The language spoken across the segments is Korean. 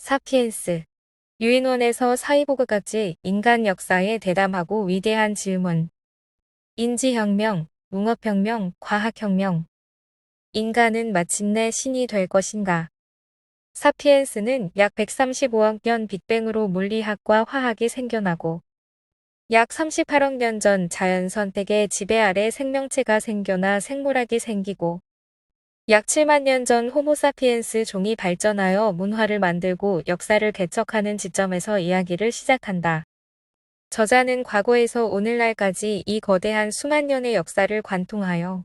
사피엔스. 유인원에서 사이보그까지 인간 역사의 대담하고 위대한 질문. 인지혁명, 농업혁명, 과학혁명. 인간은 마침내 신이 될 것인가? 사피엔스는 약 135억 년 빅뱅으로 물리학과 화학이 생겨나고 약 38억 년 전 자연 선택의 지배 아래 생명체가 생겨나 생물학이 생기고 약 7만 년 전 호모사피엔스 종이 발전하여 문화를 만들고 역사를 개척하는 지점에서 이야기를 시작한다. 저자는 과거에서 오늘날까지 이 거대한 수만 년의 역사를 관통하여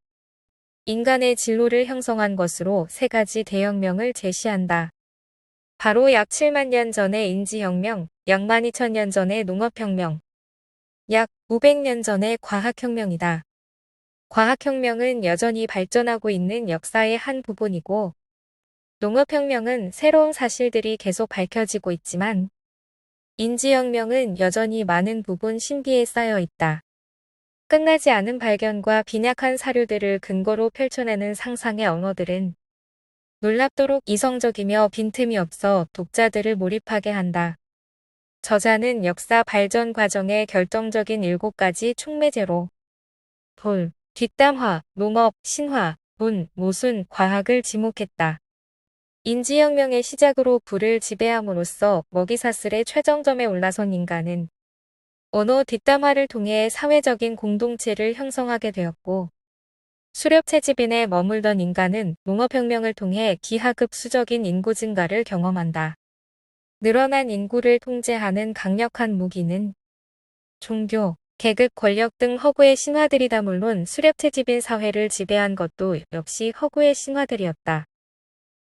인간의 진로를 형성한 것으로 세 가지 대혁명을 제시한다. 바로 약 7만 년 전의 인지혁명, 약 12,000년 전의 농업혁명, 약 500년 전의 과학혁명이다. 과학혁명은 여전히 발전하고 있는 역사의 한 부분이고, 농업혁명은 새로운 사실들이 계속 밝혀지고 있지만, 인지혁명은 여전히 많은 부분 신비에 쌓여 있다. 끝나지 않은 발견과 빈약한 사료들을 근거로 펼쳐내는 상상의 언어들은 놀랍도록 이성적이며 빈틈이 없어 독자들을 몰입하게 한다. 저자는 역사 발전 과정의 결정적인 7가지 촉매제로 돌, 뒷담화, 농업, 신화, 문, 모순, 과학을 지목했다. 인지혁명의 시작으로 불을 지배함으로써 먹이사슬의 최정점에 올라선 인간은 언어 뒷담화를 통해 사회적인 공동체를 형성하게 되었고 수렵채집인에 머물던 인간은 농업혁명을 통해 기하급수적인 인구 증가를 경험한다. 늘어난 인구를 통제하는 강력한 무기는 종교, 계급 권력 등 허구의 신화들이다. 물론 수렵채집인 사회를 지배한 것도 역시 허구의 신화들이었다.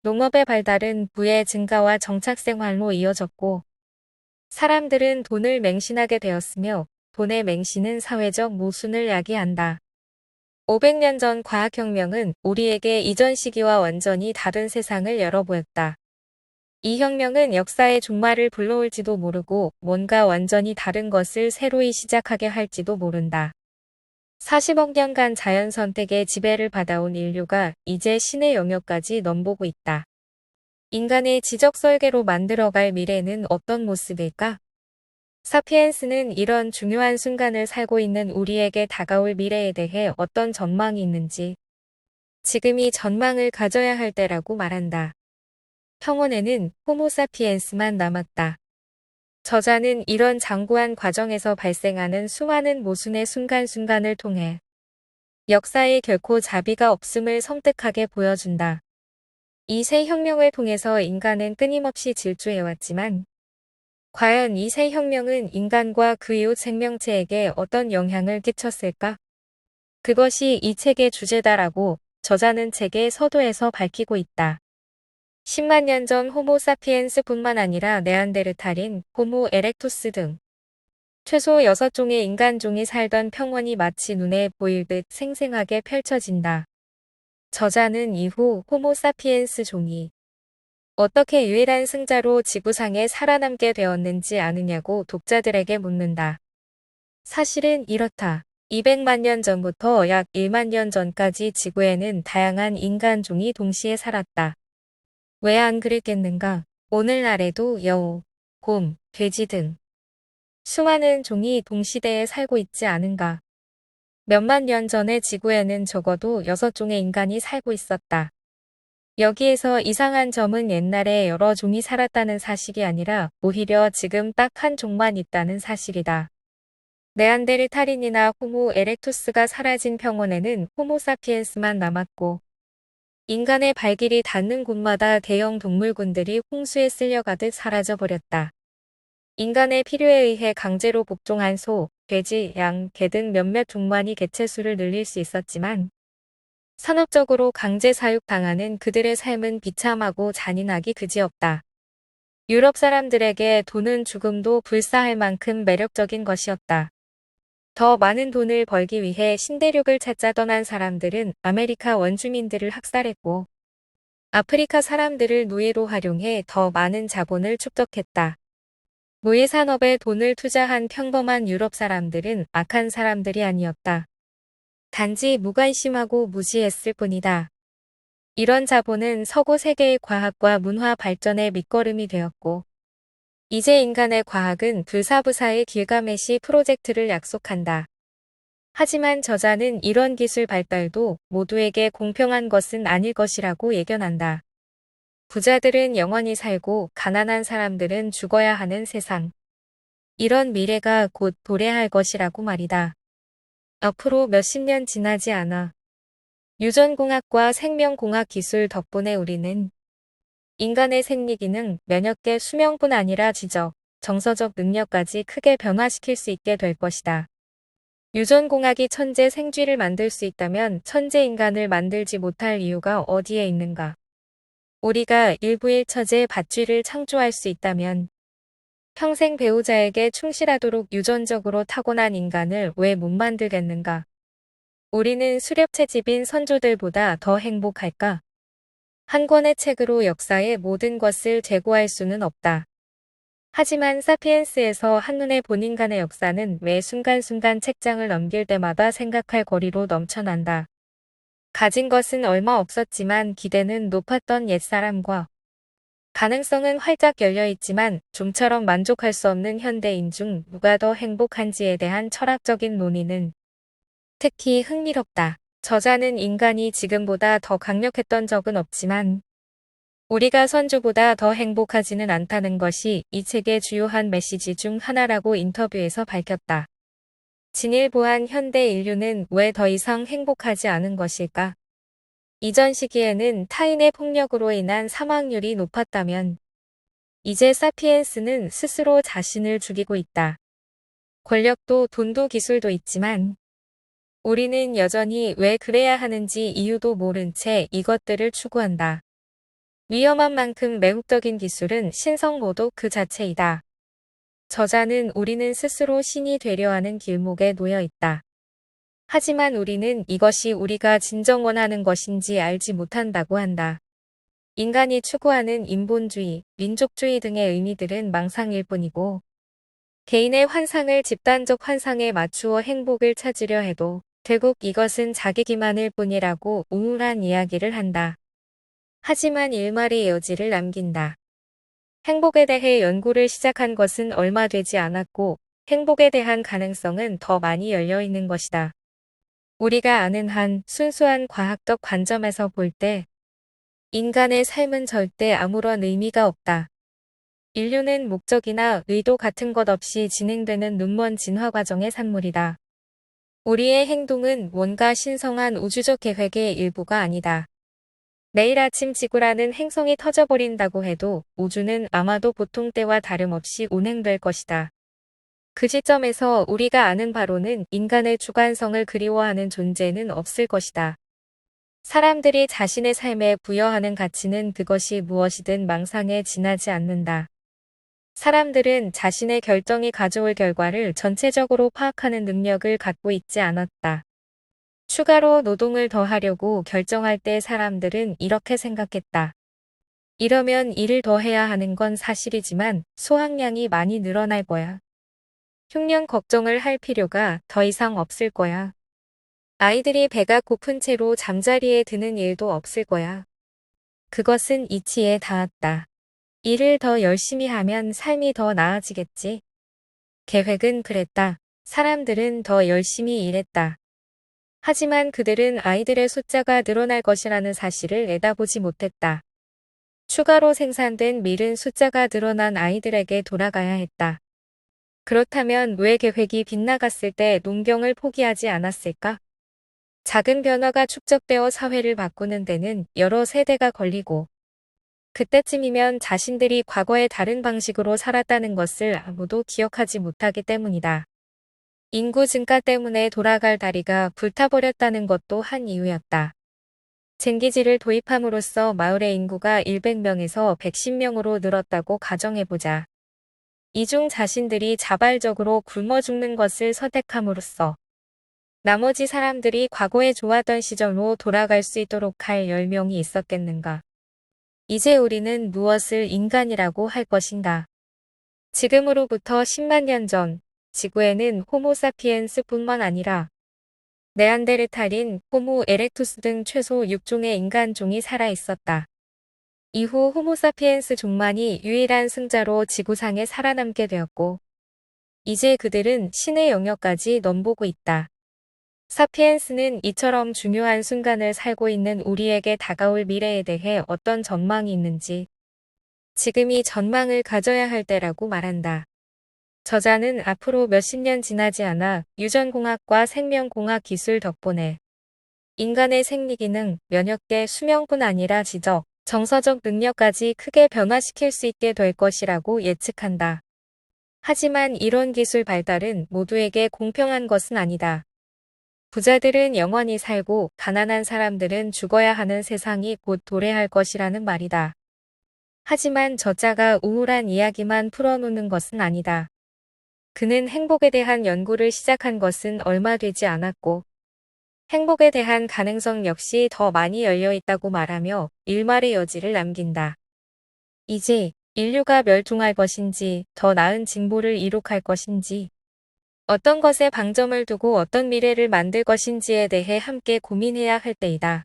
농업의 발달은 부의 증가와 정착생활로 이어졌고 사람들은 돈을 맹신하게 되었으며 돈의 맹신은 사회적 모순을 야기한다. 500년 전 과학혁명은 우리에게 이전 시기와 완전히 다른 세상을 열어보였다. 이 혁명은 역사의 종말을 불러올지도 모르고 뭔가 완전히 다른 것을 새로이 시작하게 할지도 모른다. 40억 년간 자연 선택의 지배를 받아온 인류가 이제 신의 영역까지 넘보고 있다. 인간의 지적 설계로 만들어갈 미래는 어떤 모습일까? 사피엔스는 이런 중요한 순간을 살고 있는 우리에게 다가올 미래에 대해 어떤 전망이 있는지, 지금이 전망을 가져야 할 때라고 말한다. 평원에는 호모사피엔스만 남았다. 저자는 이런 장구한 과정에서 발생하는 수많은 모순의 순간순간을 통해 역사에 결코 자비가 없음을 섬뜩하게 보여준다. 이 세 혁명을 통해서 인간은 끊임없이 질주해왔지만 과연 이 세 혁명은 인간과 그 이웃 생명체에게 어떤 영향을 끼쳤을까? 그것이 이 책의 주제다라고 저자는 책의 서두에서 밝히고 있다. 10만 년 전 호모사피엔스뿐만 아니라 네안데르탈인, 호모 에렉투스 등 최소 6종의 인간종이 살던 평원이 마치 눈에 보일 듯 생생하게 펼쳐진다. 저자는 이후 호모사피엔스 종이 어떻게 유일한 승자로 지구상에 살아남게 되었는지 아느냐고 독자들에게 묻는다. 사실은 이렇다. 200만 년 전부터 약 1만 년 전까지 지구에는 다양한 인간종이 동시에 살았다. 왜 안 그랬겠는가? 오늘날에도 여우, 곰, 돼지 등 수많은 종이 동시대에 살고 있지 않은가? 몇만 년 전에 지구에는 적어도 6종의 인간이 살고 있었다. 여기에서 이상한 점은 옛날에 여러 종이 살았다는 사실이 아니라 오히려 지금 딱 한 종만 있다는 사실이다. 네안데르탈인이나 호모 에렉투스가 사라진 평원에는 호모사피엔스만 남았고 인간의 발길이 닿는 곳마다 대형 동물군들이 홍수에 쓸려가듯 사라져버렸다. 인간의 필요에 의해 강제로 복종한 소, 돼지, 양, 개 등 몇몇 종만이 개체수를 늘릴 수 있었지만 산업적으로 강제 사육당하는 그들의 삶은 비참하고 잔인하기 그지없다. 유럽 사람들에게 돈은 죽음도 불사할 만큼 매력적인 것이었다. 더 많은 돈을 벌기 위해 신대륙을 찾아 떠난 사람들은 아메리카 원주민들을 학살했고 아프리카 사람들을 노예로 활용해 더 많은 자본을 축적했다. 노예 산업에 돈을 투자한 평범한 유럽 사람들은 악한 사람들이 아니었다. 단지 무관심하고 무지했을 뿐이다. 이런 자본은 서구 세계의 과학과 문화 발전의 밑거름이 되었고, 이제 인간의 과학은 불사부사의 길가메시 프로젝트를 약속한다. 하지만 저자는 이런 기술 발달도 모두에게 공평한 것은 아닐 것이라고 예견한다. 부자들은 영원히 살고 가난한 사람들은 죽어야 하는 세상. 이런 미래가 곧 도래할 것이라고 말이다. 앞으로 몇십 년 지나지 않아 유전공학과 생명공학 기술 덕분에 우리는 인간의 생리기능, 면역계 수명뿐 아니라 지적, 정서적 능력까지 크게 변화시킬 수 있게 될 것이다. 유전공학이 천재 생쥐를 만들 수 있다면 천재 인간을 만들지 못할 이유가 어디에 있는가? 우리가 일부의 처제 밧쥐를 창조할 수 있다면 평생 배우자에게 충실하도록 유전적으로 타고난 인간을 왜 못 만들겠는가? 우리는 수렵채집인 선조들보다 더 행복할까? 한 권의 책으로 역사의 모든 것을 재고할 수는 없다. 하지만 사피엔스에서 한눈에 본 인간의 역사는 매 순간순간 책장을 넘길 때마다 생각할 거리로 넘쳐난다. 가진 것은 얼마 없었지만 기대는 높았던 옛사람과 가능성은 활짝 열려있지만 좀처럼 만족할 수 없는 현대인 중 누가 더 행복한지에 대한 철학적인 논의는 특히 흥미롭다. 저자는 인간이 지금보다 더 강력했던 적은 없지만 우리가 선조보다 더 행복하지는 않다는 것이 이 책의 주요한 메시지 중 하나라고 인터뷰에서 밝혔다. 진일보한 현대 인류는 왜 더 이상 행복하지 않은 것일까? 이전 시기에는 타인의 폭력으로 인한 사망률이 높았다면 이제 사피엔스는 스스로 자신을 죽이고 있다. 권력도 돈도 기술도 있지만 우리는 여전히 왜 그래야 하는지 이유도 모른 채 이것들을 추구한다. 위험한 만큼 매혹적인 기술은 신성모독 그 자체이다. 저자는 우리는 스스로 신이 되려 하는 길목에 놓여 있다. 하지만 우리는 이것이 우리가 진정 원하는 것인지 알지 못한다고 한다. 인간이 추구하는 인본주의, 민족주의 등의 의미들은 망상일 뿐이고 개인의 환상을 집단적 환상에 맞추어 행복을 찾으려 해도 결국 이것은 자기 기만일 뿐이라고 우물한 이야기를 한다. 하지만 일말의 여지를 남긴다. 행복에 대해 연구를 시작한 것은 얼마 되지 않았고 행복에 대한 가능성은 더 많이 열려 있는 것이다. 우리가 아는 한 순수한 과학적 관점에서 볼 때 인간의 삶은 절대 아무런 의미가 없다. 인류는 목적이나 의도 같은 것 없이 진행되는 눈먼 진화 과정의 산물이다. 우리의 행동은 뭔가 신성한 우주적 계획의 일부가 아니다. 내일 아침 지구라는 행성이 터져버린다고 해도 우주는 아마도 보통 때와 다름없이 운행될 것이다. 그 시점에서 우리가 아는 바로는 인간의 주관성을 그리워하는 존재는 없을 것이다. 사람들이 자신의 삶에 부여하는 가치는 그것이 무엇이든 망상에 지나지 않는다. 사람들은 자신의 결정이 가져올 결과를 전체적으로 파악하는 능력을 갖고 있지 않았다. 추가로 노동을 더 하려고 결정할 때 사람들은 이렇게 생각했다. 이러면 일을 더 해야 하는 건 사실이지만 소화량이 많이 늘어날 거야. 흉년 걱정을 할 필요가 더 이상 없을 거야. 아이들이 배가 고픈 채로 잠자리에 드는 일도 없을 거야. 그것은 이치에 닿았다. 일을 더 열심히 하면 삶이 더 나아지겠지. 계획은 그랬다. 사람들은 더 열심히 일했다. 하지만 그들은 아이들의 숫자가 늘어날 것이라는 사실을 내다보지 못했다. 추가로 생산된 밀은 숫자가 늘어난 아이들에게 돌아가야 했다. 그렇다면 왜 계획이 빗나갔을 때 농경을 포기하지 않았을까? 작은 변화가 축적되어 사회를 바꾸는 데는 여러 세대가 걸리고 그때쯤이면 자신들이 과거에 다른 방식으로 살았다는 것을 아무도 기억하지 못하기 때문이다. 인구 증가 때문에 돌아갈 다리가 불타버렸다는 것도 한 이유였다. 쟁기지를 도입함으로써 마을의 인구가 100명에서 110명으로 늘었다고 가정해보자. 이 중 자신들이 자발적으로 굶어 죽는 것을 선택함으로써 나머지 사람들이 과거에 좋았던 시절로 돌아갈 수 있도록 할 10명이 있었겠는가. 이제 우리는 무엇을 인간이라고 할 것인가. 지금으로부터 10만 년 전, 지구에는 호모사피엔스뿐만 아니라 네안데르탈인, 호모 에렉투스 등 최소 6종의 인간종이 살아 있었다. 이후 호모사피엔스 종만이 유일한 승자로 지구상에 살아남게 되었고, 이제 그들은 신의 영역까지 넘보고 있다. 사피엔스는 이처럼 중요한 순간을 살고 있는 우리에게 다가올 미래에 대해 어떤 전망이 있는지, 지금이 전망을 가져야 할 때라고 말한다. 저자는 앞으로 몇십 년 지나지 않아 유전공학과 생명공학 기술 덕분에 인간의 생리기능, 면역계, 수명뿐 아니라 지적, 정서적 능력까지 크게 변화시킬 수 있게 될 것이라고 예측한다. 하지만 이런 기술 발달은 모두에게 공평한 것은 아니다. 부자들은 영원히 살고 가난한 사람들은 죽어야 하는 세상이 곧 도래할 것이라는 말이다. 하지만 저자가 우울한 이야기만 풀어놓는 것은 아니다. 그는 행복에 대한 연구를 시작한 것은 얼마 되지 않았고, 행복에 대한 가능성 역시 더 많이 열려 있다고 말하며 일말의 여지를 남긴다. 이제 인류가 멸종할 것인지 더 나은 진보를 이룩할 것인지 어떤 것에 방점을 두고 어떤 미래를 만들 것인지에 대해 함께 고민해야 할 때이다.